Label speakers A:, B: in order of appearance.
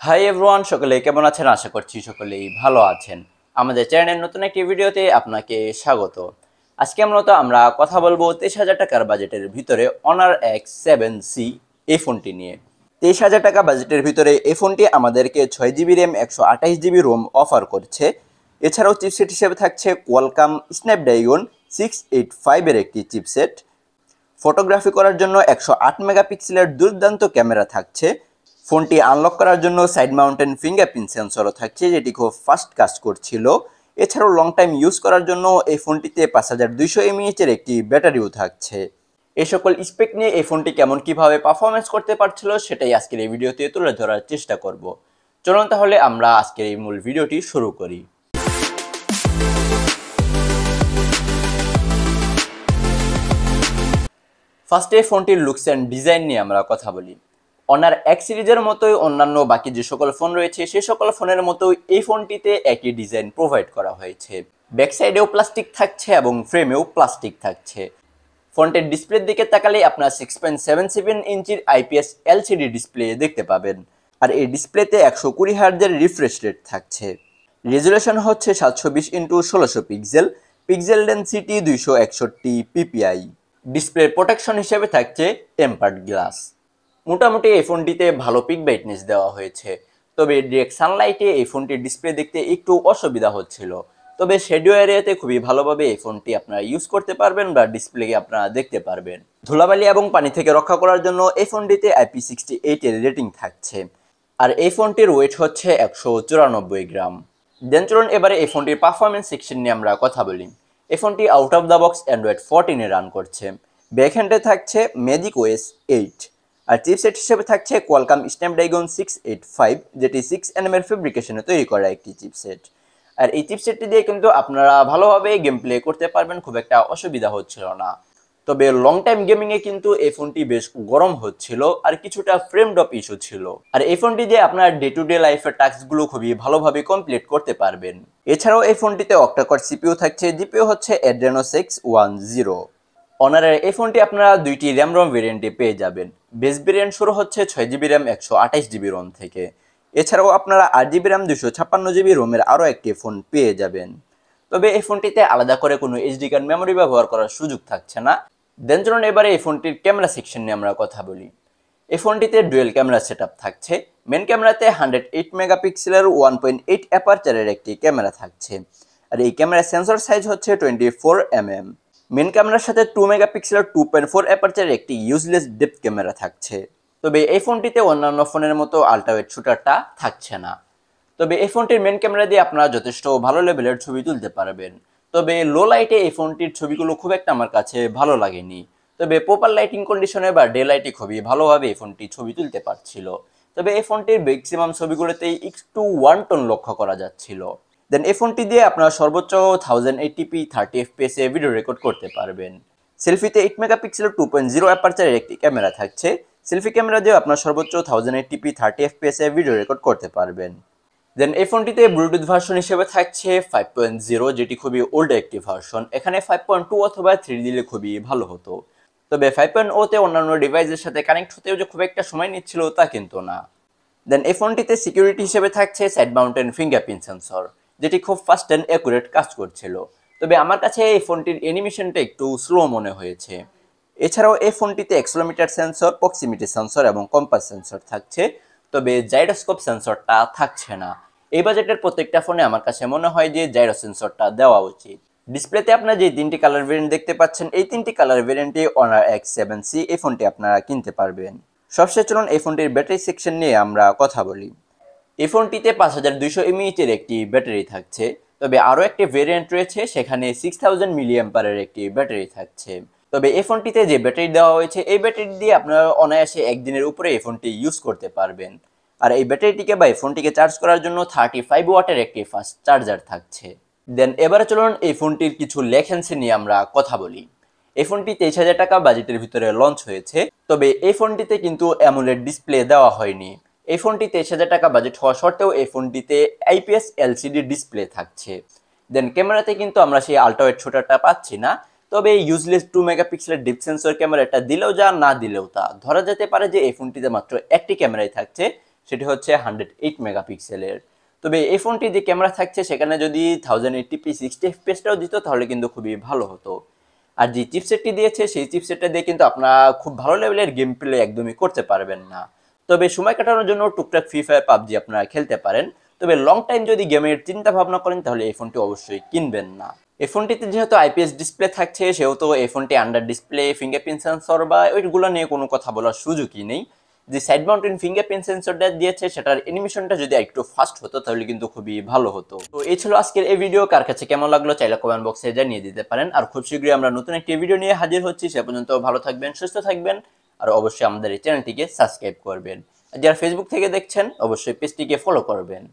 A: Hi everyone, সকলে কেমন আছেন? আশা করছি সকলেই ভালো আছেন। আমাদের চ্যানেলের নতুন একটি ভিডিওতে আপনাকে স্বাগত। আজকে আমরা কথা বলবো 23,000 টাকার বাজেটের ভিতরে অনার X7C এই ফোনটি নিয়ে। 23,000 টাকা বাজেটের ভিতরে এই ফোনটি আমাদেরকে 6GB RAM 128GB Rome offer করছে। এছাড়াও চিপসেট হিসেবে থাকছে কোয়ালকম স্ন্যাপড্রাগন 685 এর একটি চিপসেট। ফটোগ্রাফি করার জন্য 108 মেগাপিক্সেলের দুর্দান্ত ক্যামেরা থাকছে। ফোনটি আনলক করার জন্য সাইড মাউন্টেন ফিঙ্গারপ্রিন্ট সেন্সরও থাকছে, যেটি খুব ফাস্ট কাজ করছিল। এছাড়াও লং টাইম ইউজ করার জন্য এই ফোনটিতে 5200 mAh এর একটি ব্যাটারিও থাকছে। এই সকল স্পেক নিয়ে এই ফোনটি কিভাবে পারফরমেন্স করতে পারছিল সেটাই আজকের এই ভিডিওতে তুলে ধরার চেষ্টা করব। চলুন তাহলে আমরা আজকের এই মূল ভিডিওটি শুরু করি। ফার্স্টে ফোনটির লুকস অ্যান্ড ডিজাইন নিয়ে আমরা কথা বলি। অনার এক্স সিরিজের মতোই অন্যান্য বাকি যে সকল ফোন রয়েছে সেই সকল ফোনের মতোই এই ফোনটিতে একই ডিজাইন প্রোভাইড করা হয়েছে। ব্যাক সাইডেও প্লাস্টিক থাকছে এবং ফ্রেমেও প্লাস্টিক থাকছে। ফোনটির ডিসপ্লের দিকে তাকালে আপনার 6.77 ইঞ্চির IPS LCD ডিসপ্লে দেখতে পাবেন। আর এই ডিসপ্লেতে 120 হার্টজের রিফ্রেশ রেট থাকছে। রেজুলেশন হচ্ছে 720x1600 pixel, pixel density 261 ppi। Display protection হিসেবে থাকছে টেম্পার্ড গ্লাস। মোটামুটি এই ফোনটিতে ভালো পিক ব্রাইটনেস দেওয়া হয়েছে, তবে ডিরেক্ট সানলাইটে এই ফোনটির ডিসপ্লে দেখতে একটু অসুবিধা হচ্ছিল। তবে শেডো এরিয়াতে খুবই ভালোভাবে এই ফোনটি আপনারা ইউজ করতে পারবেন বা ডিসপ্লেকে আপনারা দেখতে পারবেন। ধুলাবালি এবং পানি থেকে রক্ষা করার জন্য এই ফোনটিতে IP68 এর রেটিং থাকছে। আর এই ফোনটির ওয়েট হচ্ছে 194 গ্রাম। দেন চলুন এবারে এই ফোনটির পারফরমেন্স সেকশন নিয়ে আমরা কথা বলি। এই ফোনটি out of the box Android 14 A run করছে। ব্যাকহ্যান্ডে থাকছে ম্যাজিক OS 8। আর চিপসেট হিসেবে থাকছে কোয়ালকম স্ন্যাপড্রাগন 685, যেটি 6nm এর ফেব্রিকেশনে তৈরি করা একটি চিপসেট। আর এই চিপসেটটি দিয়ে কিন্তু আপনারা ভালোভাবে গেম প্লে করতে পারবেন, খুব একটা অসুবিধা হচ্ছিল না। তবে লং টাইম গেমিং এ কিন্তু এই ফোনটি বেশ গরম হচ্ছিল আর কিছুটা ফ্রেম ড্রপ ইস্যু ছিল। আর এই ফোনটি দিয়ে আপনার ডে টু ডে লাইফের টাস্কগুলো খুবই ভালোভাবে কমপ্লিট করতে পারবেন। এছাড়াও এই ফোনটিতে অক্টা-কোর CPU থাকছে, জিপিইউ হচ্ছে Adreno 610। অনারের এই ফোনটি আপনারা দুইটি র্যাম রম ভেরিয়েন্টে পেয়ে যাবেন। বেস ভেরিয়েন্ট শুরু হচ্ছে 6GB র্যাম 128GB রোম থেকে। এছাড়াও আপনারা 8GB র্যাম 256GB রোমের আরও একটি ফোন পেয়ে যাবেন। তবে এই ফোনটিতে আলাদা করে কোনো এইচডি কার্ড মেমোরি ব্যবহার করার সুযোগ থাকছে না। দেন চলুন এবারে এই ফোনটির ক্যামেরা সেকশন নিয়ে আমরা কথা বলি। এই ফোনটিতে ডুয়েল ক্যামেরা সেটআপ থাকছে। মেন ক্যামেরাতে 108 মেগাপিক্সেলের 1.8 অ্যাপারচারের একটি ক্যামেরা থাকছে। আর এই ক্যামেরা সেন্সর সাইজ হচ্ছে 24mm। মেন ক্যামেরার সাথে 2 মেগাপিক্সেলের 2.4 অ্যাপারচারের একটি ইউজলেস ডেপথ ক্যামেরা থাকছে। তবে এই ফোনটিতে অন্যান্য ফোনের মতো আল্ট্রাওয়াইড শুটারটা থাকছে না। তবে এই ফোনটির মেন ক্যামেরা দিয়ে আপনারা যথেষ্ট ভালো লেভেলের ছবি তুলতে পারবেন। তবে লো লাইটে এই ফোনটির ছবিগুলো খুব একটা আমার কাছে ভালো লাগেনি। তবে প্রপার লাইটিং কন্ডিশনে বা ডে লাইটে খুবই ভালোভাবে এই ফোনটি ছবি তুলতে পারছিল। তবে এই ফোনটির ম্যাক্সিমাম ছবিগুলোতেই একটু ওয়ান টোন লক্ষ্য করা যাচ্ছিল। দেন এই ফোনটি দিয়ে আপনারা সর্বোচ্চ 1080p 30fps এ ভিডিও রেকর্ড করতে পারবেন। সেলফিতে 8 মেগাপিক্সেলের 2.0 অ্যাপারচারের একটি ক্যামেরা থাকছে। সেলফি ক্যামেরা দিয়ে আপনারা সর্বোচ্চ 1080p 30fps এ ভিডিও রেকর্ড করতে পারবেন। দেন এই ফোনটিতে ব্লুটুথ ভার্সন হিসেবে থাকছে 5.0, যেটি খুবই ওল্ড একটি ভার্সন। এখানে 5.2 অথবা 3 দিলে খুবই ভালো হতো। তবে 5.0 তে অন্যান্য ডিভাইসের সাথে কানেক্ট হতেও যে খুব একটা সময় নিচ্ছিল তা কিন্তু না। দেন এই ফোনটিতে সিকিউরিটি হিসেবে থাকছে সাইড মাউন্টেন ফিঙ্গারপ্রিন্ট সেন্সর, যেটি খুব ফাস্ট অ্যান্ড অ্যাকুরেট কাজ করছিল। তবে আমার কাছে এই ফোনটির অ্যানিমেশনটা একটু স্লো মনে হয়েছে। এছাড়াও এই ফোনটিতে অ্যাক্সেলোমিটার সেন্সর, প্রক্সিমিটি সেন্সর এবং কম্পাস সেন্সর থাকছে। তবে জাইরোস্কোপ সেন্সরটা থাকছে না। এই বাজেটের প্রত্যেকটা ফোনে আমার কাছে মনে হয় যে জাইরো সেন্সরটা দেওয়া উচিত। ডিসপ্লেতে আপনারা যে তিনটি কালার ভেরিয়েন্ট দেখতে পাচ্ছেন, এই তিনটি কালার ভেরিয়েন্টে অনার X7C এই ফোনটি আপনারা কিনতে পারবেন। সবশেষে চলুন এই ফোনটির ব্যাটারি সেকশন নিয়ে আমরা কথা বলি। এই ফোনটিতে 5200 mAh এর একটি ব্যাটারি থাকছে। তবে আরও একটি ভেরিয়েন্ট রয়েছে, সেখানে 6000 মিলিঅ্যাম্পারের একটি ব্যাটারি থাকছে। তবে এই ফোনটিতে যে ব্যাটারি দেওয়া হয়েছে, এই ব্যাটারি দিয়ে আপনারা অনায়াসে একদিনের উপরে এই ফোনটি ইউজ করতে পারবেন। আর এই ব্যাটারিটিকে বা এই ফোনটিকে চার্জ করার জন্য 35 ওয়াটের একটি ফাস্ট চার্জার থাকছে। দেন এবারে চলুন এই ফোনটির কিছু লেখেন্সি নিয়ে আমরা কথা বলি। এই ফোনটি 23,000 টাকা বাজেটের ভিতরে লঞ্চ হয়েছে। তবে এই ফোনটিতে কিন্তু অ্যামোলেড ডিসপ্লে দেওয়া হয়নি। এই ফোনটি 23,000 টাকা বাজেট হওয়া সত্ত্বেও এই ফোনটিতে IPS LCD ডিসপ্লে থাকছে। দেন ক্যামেরাতে কিন্তু আমরা সেই আল্ট্রাওয়াইড শুটারটা পাচ্ছি না। তবে ইউজলেস 2 মেগাপিক্সেলের ডিপ সেন্সর ক্যামেরাটা দিলেও যা, না দিলেও তা। ধরা যেতে পারে যে এই ফোনটিতে মাত্র একটি ক্যামেরাই থাকছে, সেটি হচ্ছে 108 মেগাপিক্সেলের। তবে এই ফোনটি যে ক্যামেরা থাকছে সেখানে যদি 1080p 60 fps দিত তাহলে কিন্তু খুবই ভালো হতো। আর যে চিপসেটটি দিয়েছে সেই চিপসেটটা দিয়ে কিন্তু আপনারা খুব ভালো লেভেলের গেম প্লে একদমই করতে পারবেন না। তবে সময় কাটানোর জন্য টুকটাক ফ্রি ফায়ার পাবজি আপনারা খেলতে পারেন। তবে লং টাইম যদি গেমের চিন্তা ভাবনা করেন তাহলে এই ফোনটি অবশ্যই কিনবেন না। এই ফোনটিতে যেহেতু আইপিএস ডিসপ্লে থাকছে সেহেতু এই ফোনটি আন্ডার ডিসপ্লে ফিঙ্গারপ্রিন্ট সেন্সর বা ওইগুলো নিয়ে কোনো কথা বলার সুযোগই নেই। যে সাইড মাউন্টেন ফিঙ্গারপ্রিন্ট সেন্সরটা দিয়েছে সেটার অ্যানিমেশনটা যদি একটু ফাস্ট হতো তাহলে কিন্তু খুবই ভালো হতো। তো এই ছিল আজকের এই ভিডিও, কার কাছে কেমন লাগলো চাইলে কমেন্ট বক্সে জানিয়ে দিতে পারেন। আর খুব শীঘ্রই আমরা নতুন একটি ভিডিও নিয়ে হাজির হচ্ছি, সে পর্যন্ত ভালো থাকবেন, সুস্থ থাকবেন, আর অবশ্যই আমাদের এই চ্যানেলটিকে সাবস্ক্রাইব করবেন। আর যারা ফেসবুক থেকে দেখছেন অবশ্যই পেজটিকে ফলো করবেন।